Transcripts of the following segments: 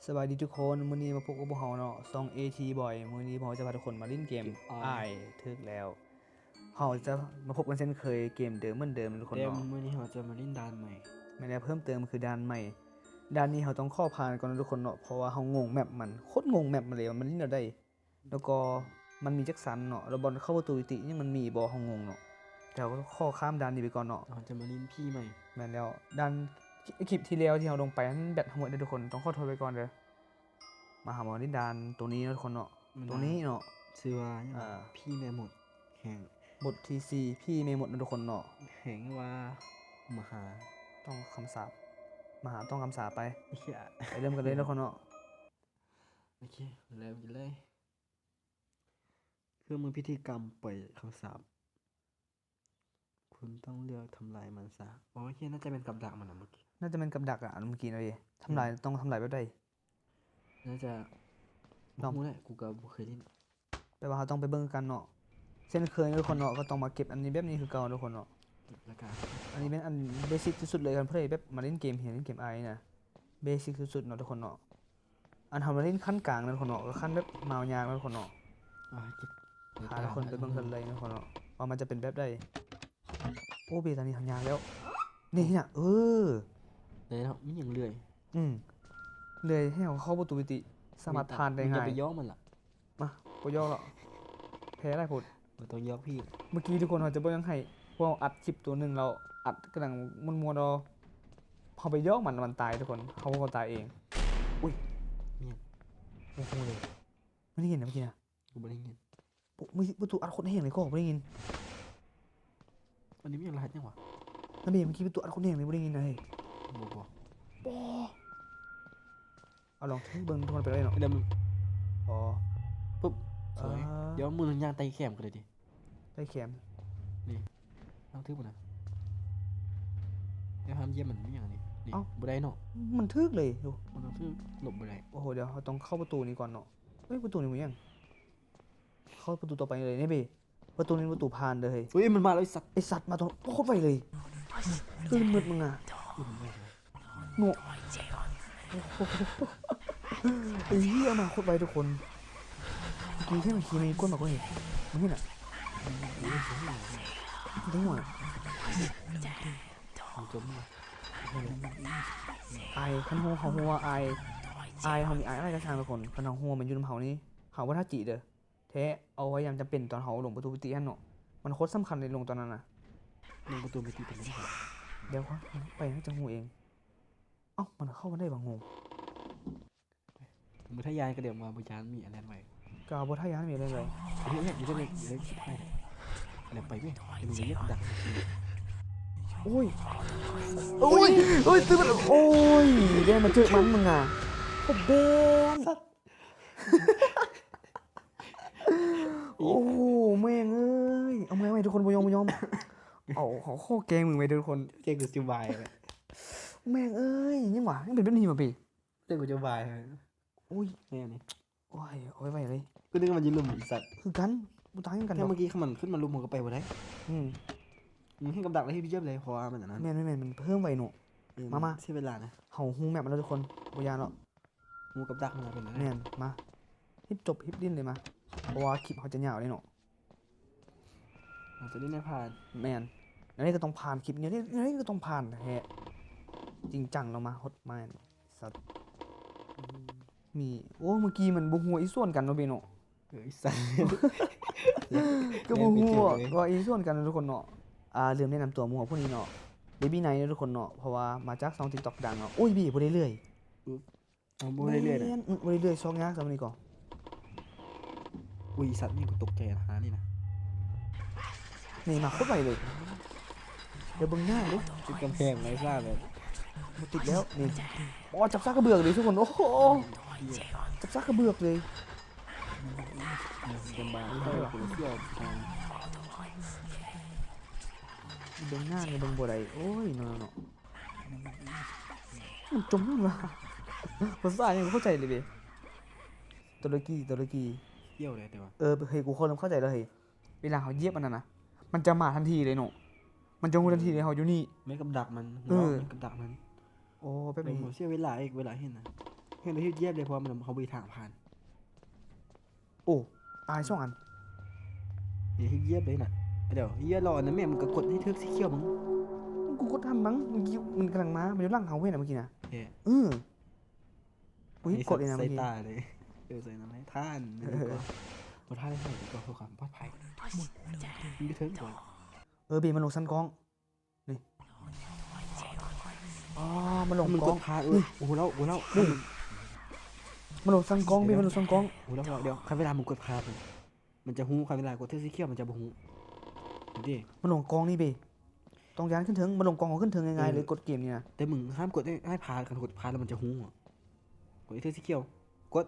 สวัสดีทุกคนมื้อนี้มาพบกับพวกเราเนาะซอง AT Boy มื้อนี้พวกเราจะพาทุกคนมาเล่นเกมอ้ายถึกแล้วเราจะมาพบกันเช่นเคยเกมเดิมเหมือนเดิมทุกคน เต็ม เนาะ มื้อนี้เราจะมาเล่นด่านใหม่ ไม่ได้เพิ่มเติมคือด่านใหม่ด่านนี้เราต้องเข้าผ่านก่อนนะทุกคนเนาะเพราะว่าเรางงแมปมันโคตรงงแมปมันเลยว่ามันเล่นได้แล้วก็มันมีจักสันเนาะแล้วบอลเข้าประตูอิตินี่มันมีบ่เรางงเนาะแต่เราก็ข้อข้ามด่านนี้ไปก่อนเนาะ เราจะมาเล่นพี่ใหม่ แม่นแล้วด่านคลิปที่แล้วที่เราลงไปนั้นแบตทั้งหมดเลยทุกคนต้องขอโทษไปก่อนเด้อมาหาหมอที่ด่านตัวนี้นะทุกคนเนาะตัวนี้เนาะ ชื่อว่า อ่า พี่แม่หมดแห่ง บทที่สี่พี่เมย์หมดนะทุกคนเนาะ แห่งว่ามหา ต้องคำสาปมหาต้องคำสาปไป ไม่ใช่ ไปเริ่มกันเลยทุกคนเนาะ โอเคเริ่มกันเลยเครื่องมือพิธีกรรมปล่อยคำสาปคุณต้องเลือกทำลายมันซะโอเคน่าจะเป็นกับดักมันนะเมื่อกี้ น่าจะเป็นกับดักอ่ะเมื่อกี้นะพี่ทำลายต้องทำลายแบบใด น่าจะ ลอง รู้แหละกูก็บ่เคยเล่น แปลว่าเราต้องไปเบิ่งกันเนาะเช่นเคยนะทุกคนเนาะก็ต้องมาเก็บอันนี้แบบนี้คือเก่าทุกคนเนาะ แล้วกัน อันนี้เป็นอันเบสิกที่สุดเลยกันเพื่อแบบมาเล่นเกมเห็นเล่นเกมไอนะเบสิกสุดๆเนาะทุกคนเนาะอันทำมาเล่นขั้นกลางนะทุกคนเนาะก็ขั้นแบบมาวยางนะทุกคนเนาะ เก็บ พาทุกคนไปเบิ่งกันเลยนะทุกคนเนาะว่ามันจะเป็นแบบใดโอ้เบตอนนี้ทำยางแล้วนี่เนี่ยเลยแล้วมีอย่างเลื่อย เลยให้เขาเข้าประตูปิติสามารถผ่านได้ มึงอย่า ง่าย ไปย่อมันล่ะ มาโปยอหรอแพ้ได้ผล มันต้องย่อพี่ เมื่อกี้ทุกคนเขาจะบอกยังให้พวกเราอัดคลิปตัวหนึ่งเราอัดกำลังมวนๆเราพอไปย่อมันตายทุกคนเขาก็ตายเองอุ้ย เนี่ย โอ้โหเลยไม่ได้ยินนะเมื่อกี้นะ กูไม่ได้ยิน ปุ๊บมือประตูอัดคนให้เห็นเลยก็ไม่ได้ยิน วันนี้มีอะไรยังวะ นั่นเองเมื่อกี้ประตูอัดคนให้เห็นเลยไม่ได้ยินนะเฮ้ย บอก เอาลองเบิ่งทุกคนไปเลยเนาะ เดี๋ยวมึง อ๋อ ปุ๊บสวยเดี๋ยวมือย่างไตแคมกันเลยดิ ได้เข็ม เอาทึบหมดนะเดี๋ยวห้ามเยี่ยมมันไม่อย่างนี้นี่บุได้เนาะ มันทึกเลยดู มันต้องทึบหลบบุได้ โอ้โหเดี๋ยวเราต้องเข้าประตูนี้ก่อนเนาะเฮ้ยประตูนี้มันยังเข้าประตูต่อไปเลยเนี่ยเบประตูนี้ประตูพานเลย เฮ้ยมันมาแล้วไอ้สัตว์ ไอสัตว์มาตรงโคตรไวเลยตื่นมืดมึงอ่ะโง่ไอ้เหี้ยมาโคตรไวทุกคนเมื่อกี้ที่มันขี่มีก้นมาก็เห็นมึงเห็นอ่ะทั้งหมด มันจมมา ไอคันหัวเขาหัวไอเขามีไออะไรกระช่างทุกคนคันหัวมันอยู่ในเขานี้เขาว่าถ้าจีเด้อแท้เอาไว้ยามจำเป็นตอนเขาลงประตูปิติฮันเนาะมันโคตรสำคัญเลยลงตอนนั้นนะ ลงประตูไปตีเป็นไม่ได้ เดี๋ยวไปให้จังหูเองเอ้ามันเข้ามาได้บางงง มือทะยานก็เดี๋ยวมาบุญยานมีอะไรใหม่ กาวบท่ายานมีอะไรเลย เฮ้ยอยู่ได้เลยอยู่ได้ชิบหายเดี๋ยวไปไหมเดี๋ยวมึงจะเยี่ยมดัก โอ้ยตื่นมาโอ้ยได้มาเจอมันมึงอ่ะโคตรเบนโอ้โหแม่งเอ้ยเอาแม่งไปทุกคนบุยอมเอาเขาโคแกงมึงไปทุกคน เจ๊กูจะวายเลย แม่งเอ้ยยังหวะยังเป็นแบบนี้มาปี เจ๊กูจะวายเลย อุ้ย นี่นี่ โอ้ยเอาไว้เลย กูนึกว่ามันยืนลุมอีสัตว์ คือกันกูตายกัน แค่เมื่อกี้เขามันขึ้นมาลุมมันก็ไปบ่ได้ อืม มึงให้กับดักแล้วให้พี่เยี่ยมเลยเพราะว่ามันอย่างนั้น แม่นมันเพิ่มไวหนู มา เสียเวลานะ เห่าฮูแมปมาแล้วทุกคนบุยานเนาะ งูกับดักมันเป็นอะไร แม่นมาฮิปจบฮิปดิ้นเลยมาเพราะว่าคลิปเขาจะยาวเลยเนาะ เราจะได้ไม่ผ่าน แม่นอันนี้ก็ต้องผ่านคลิปนี้นี่ก็ต้องผ่านแฮะจริงจังเรามาฮอตแมนสัตว์มีโอ้เมื่อกี้มันบุหัวอีส่วนกันเนาะเบโนะ ไอ้สัตว์ ก็บุหัวก็อีส่วนกันเนาะทุกคนเนาะลืมแนะนำตัวหมู่พวกนี้เนาะเบบี้ไนท์เนาะทุกคนเนาะเพราะว่ามาจากซอง TikTok ดังเนาะโอ้ยบี้บ่ได้เรื่อย เอาบ่ได้เรื่อยๆนะ บ่ได้เรื่อยซองยากสำนี้ก่อน อุ้ยสัตว์นี่กูตกใจนะนี่นะ นี่มาโคตรไวเลยเดี๋ยวเบิ่งหน้าดิ ติดกำแพงไม่ทราบเลย มันติดแล้วนี่อ๋อจับซากกระเบือกเลยทุกคนโอ้โหจับซากกระเบือกเลย จำบาเข้าไปเที่ยว เบิ่งหน้าเนี่ยเบิ่งบ่ได้โอ้ยเนาะมันจมลงละภาษายังบ่เข้าใจเลยเว้ยตุรกี เที่ยวเลยแต่ว่า เฮ้ยกูคนเริ่มเข้าใจแล้วเฮ้ยเวลาเขาเหยียบมันน่ะนะมันจะมาทันทีเลยเนาะมันจะรู้ทันทีเลยเขาอยู่นี่ ไม่กับดักมัน เออ กับดักมัน โอ้แป๊บ เป็น นึง หัวเสียเวลาอีกเวลาเห็นนะ เห็นได้เยียบเลยเพราะมันเขาไปทางผ่าน โอ้ตาย2 อัน เดี๋ยวเยียบเลยน่ะเดี๋ยวเยียบรอนะแม่มันก็กดให้เทือกสีเขียวมึง กูกดทันมั้งเมื่อกี้มันกำลังมามันอยู่หลังเฮาเว้ยนะเมื่อกี้นะ เฮ้ย อุ้ยกดเลยนะ ใส่ เมื่อกี้ ตาเลยใส่น้ำให้ท่านดีกว่าบ่ท่านให้ดีกว่าเพื่อความปลอดภัยมึงไปเถิงก่อน เบมันลงซันกองนี่อ๋อมันลง มึง ก ก อง ดพาโอ้โหแล้ว มันลงซันกองเบมันลงซันกอง โอ้โหแล้วเดี๋ยวคันเวลามึงกดพามันจะหูคันเวลากดเทือกสีเขียวมันจะบ่หูดิ มันลงกองนี่เบต้องยานขึ้นถึงมันลงกองเขาขึ้นถึงยังไงเลยกดเกมนี่นะ แต่มึงห้ามกดให้พาคันกดพาแล้วมันจะหูกดเทือกสีเขียวกด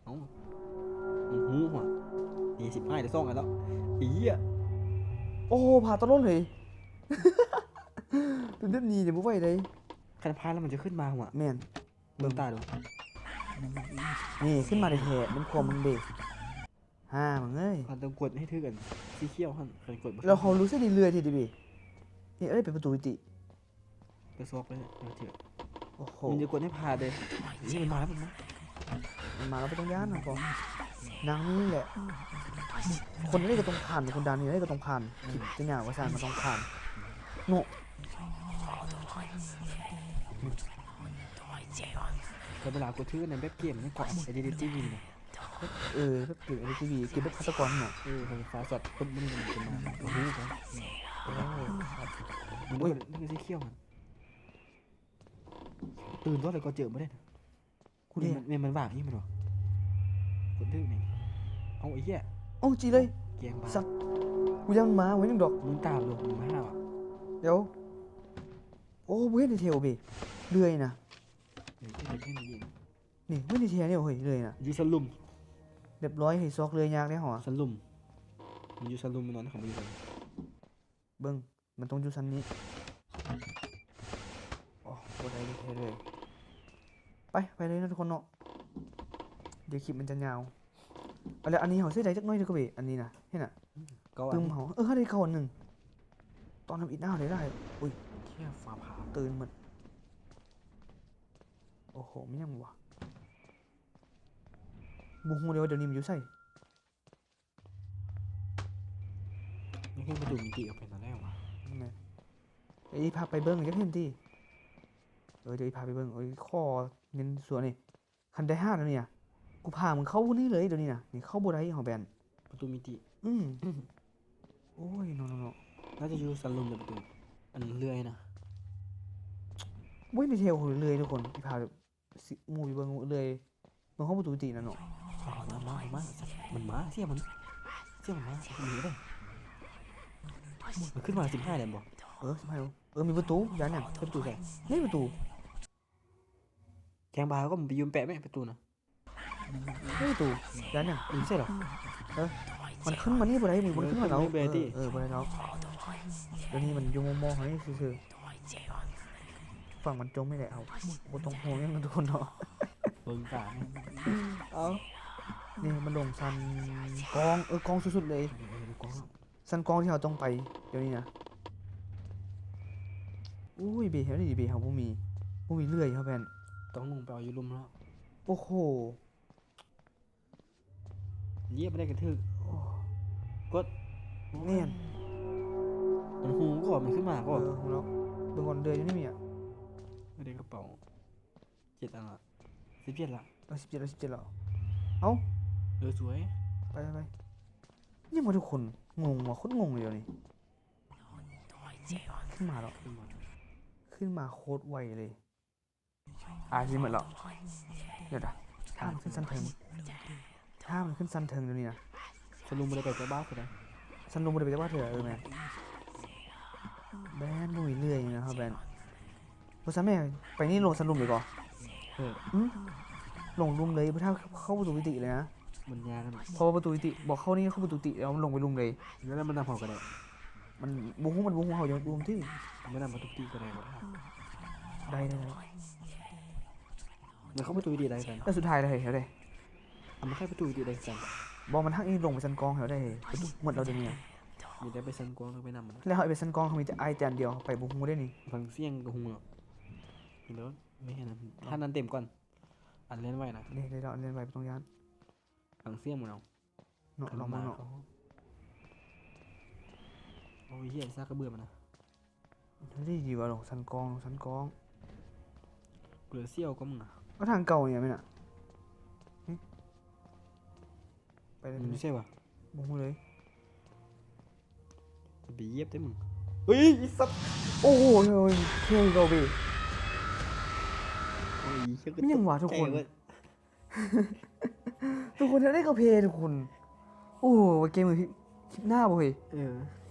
เอ้ามันหูหัวนี่15ได้2อันแล้วอีอ่ะ โอ้ผ่าตลอดเลย เป็นแบบนี้เดี๋ยวบ่ไหวเลย คันพาแล้วมันจะขึ้นมาหัว แม่น เบิ่งตาดู นี่ขึ้นมาได้แท้เป็นความมึงเบมึงเอ้ย คันต้องกดให้ถือกันสีเขียวหั่นคันกดบ่ แล้วเขารู้สึกดีเรื่อยทีเดียวเบนี่เป็นประตูมิติ ไปซอกไปเนี่ยเดี๋ยว โอ้โห มันจะกดให้พาเลยนี่มันมาแล้วมันมา มันมาแล้วไปต้องย่านนะกองนางนี่แหละ คนนี้ก็ต้องผ่านคนดันนี่ก็ต้องผ่านจะหยาบว่าสร้างมันต้องผ่านโน แต่เวลากดถือในเว็บเกมมันเกาะไอ้ดีทีวีเนี่ย แบบเกมในทีวีเกมแบบฆาตกรเนาะ ไฟฟ้าสดปุ๊บมันจะมาโอ้โหครับมันนี่สีเขียวมันตื่นตัวเลยก็เจอมาได้ กูเนี่ย มันว่างนี่มันหรอกดถือนี่เอาไอ้เหี้ย โอ้จีเลย เกียงบ้า สักกูยังมาไว้ยังดอก มึงตามดูมึงมาห้าวอ่ะ เดี๋ยวโอ้เว้ยในเทลเบเรื่อยนะ เดี๋ยวจะขึ้นยิง นี่เว้ยในเทลเนี่ยเฮ้ยเรื่อยนะ ยูสลุม เรียบร้อยเฮ้ยซอกเรื่อยยากได้หรอ สลุมมันยูสลุมมันนอนของมันอยู่ เบิ้งมันต้องอยู่ชั้นนี้โอ้โหได้ในเทลเลยไปเลยนะทุกคนเนาะเดี๋ยวคลิปมันจะยาวเอาแล้วอันนี้เขาเสียดายจักหน้อยเดียวก็เบอันนี้นะเห็นน่ะ ก็ ตึมเขาได้เขาอันหนึ่งตอนทำอิดหน้าเลยได้อุ้ย แค่ฟ้าผ่า ตื่นหมดโอ้โหไม่ยังวะบูฮูเดียวเดี๋ยวนี้มันอยู่ใส่ ไม่ขึ้นประตูมิติออกไปตอนแรกวะ นั่นไงไอ้พาไปเบิ้งจะเห็นที่เดี๋ยวพาไปเบิ้งข้อเงินส่วนนี่คันได้5แล้วเนี่ยกูพามึงเข้านี่เลยเดี๋ยวนี้นะนี่เข้าบ่ได้ของแบน ประตูมิติ โอ้ยโนน่าจะยูสลุมเลยประตูอันเลื่อยนะ เว้ยในเทลเลยทุกคนพามูไปเบิ้งเลยเบิ้งเข้าประตูตีนั่นเนาะ มันมาเสียมันมาหนีได้มันขึ้นมา15เลยบ่ สมัยมีประตูยันเนี่ยประตูใส่นี่ประตู แทงบาก็มันไปยืมแปะไหมประตูนะ นี่ประตูยันเนี่ย ไม่ใช่หรอ มันขึ้นมานี่บ่ได้มึงมันขึ้นมาเรา เบตี้ บ่ได้เราเดี๋ยวนี้มันอยู่มองๆนี่ซื่อๆฝั่งมันจมไม่ได้เอาบ่ต้องห่วงยังทุกคนเนาะ เบิ่งตา เอานี่มันลงซันกองกองสุดๆเลยซันกองที่เราต้องไปเดี๋ยวนี้นะอุ้ยเบเฮานี่เบเฮาบ่มีเลื่อยเฮาแม่น ต้องลงไปเอาอยู่ลุมแล้ว โอ้โห เยียบไม่ได้กระทึกกด แม่น มันหูก็มันขึ้นมาก็ ของเราเบิ่งก่อนเดือยอยู่นี่มีอ่ะ ไม่ได้กระเป๋า7 อันละ17ละ 17แล้วเอ้า สวย ไปยังมาทุกคนงงว่ะโคตรงงเลยเดี๋ยวนี้ขึ้นมาแล้ว ขึ้นมา ขึ้นมาโคตรไวเลยสิเหมือนแล้วเดี๋ยวนะถ้ามันขึ้นสั้นเทิงเดี๋ยวนี้นะ สลุมไม่ได้ไปเจ้าบ้าคือไง สั้นลงมาเลยไปจะว่าเถอะแม่แบนลุยเรื่อยนะครับแบนภาษาแม่ไปนี่ลงสั้นลุมเลยก่อนลงลุมเลยเพราะถ้าเข้าประตูวิติเลยนะ มันยากกัน เพราะว่าประตูวิติบอกเข้านี่เข้าประตูวิติแล้วมันลงไปลุมเลย แล้วมันนำเขาก็ได้ มันบุ้งเขาอย่างลุมที่ ไม่นำประตูตีก็ได้ก็ได้ ได้ เดี๋ยวเขาประตูดีได้กัน แล้วสุดท้ายเลยเหรอได้ เอามาแค่ประตูดีได้กัน บอกมันทักนี่ลงไปซันกองเหรอได้หมดเราเดี๋ยวนี้ มีได้ไปซันกวางก็ไปนำมัน แล้วไอ้ไปซันกองเขามีแต่ไอแตนเดียวไปบุ้งได้นี่ ฟังเสียงกระหุงอ่ะแล้วไม่เห็นนะท่านนั้นเต็มก่อน อันเล่นไว้นะ นี่ได้เราเรียนไว้บ่ต้องย้าน หลังเสี้ยมหมดเอา เนาะลองมาเนาะ โอ้ยเฮียซากกระเบื่อมันนะ เฮ้ยดีว่ะลงสันกองลงสันกอง เกลือเซี่ยวก็มึงอ่ะ ก็ทางเก่าเนี่ยมั้ยน่ะนี่ไปเลย มันไม่ใช่วะ บ่ฮู้เลย จะไปเย็บได้มึงเฮ้ยอีสัตว์ โอ้โหเฮ้ยเครื่องเก่าเว้ย โอ้ยเหี้ย มันยังหวะทุกคน ใจเว้ย ทุกคนจะได้กระเพยทุกคน โอ้โหเกมมือคลิปหน้าบ่เฮ้ย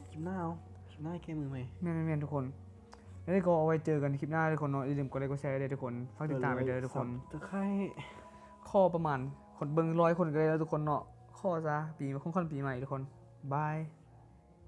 คลิปหน้าเอาคลิปหน้าแก้มือไหม แม่นๆทุกคน แล้วก็เอาไว้เจอกันคลิปหน้าทุกคนเนาะอย่าลืมกดไลค์กดแชร์ด้วยทุกคนฝากติดตามไปเด้อทุกคน ตะไคร้ ข้อประมาณคนเบิ่ง100 คนก็ได้แล้วทุกคนเนาะข้อซะปีค่อนปีใหม่ทุกคนบาย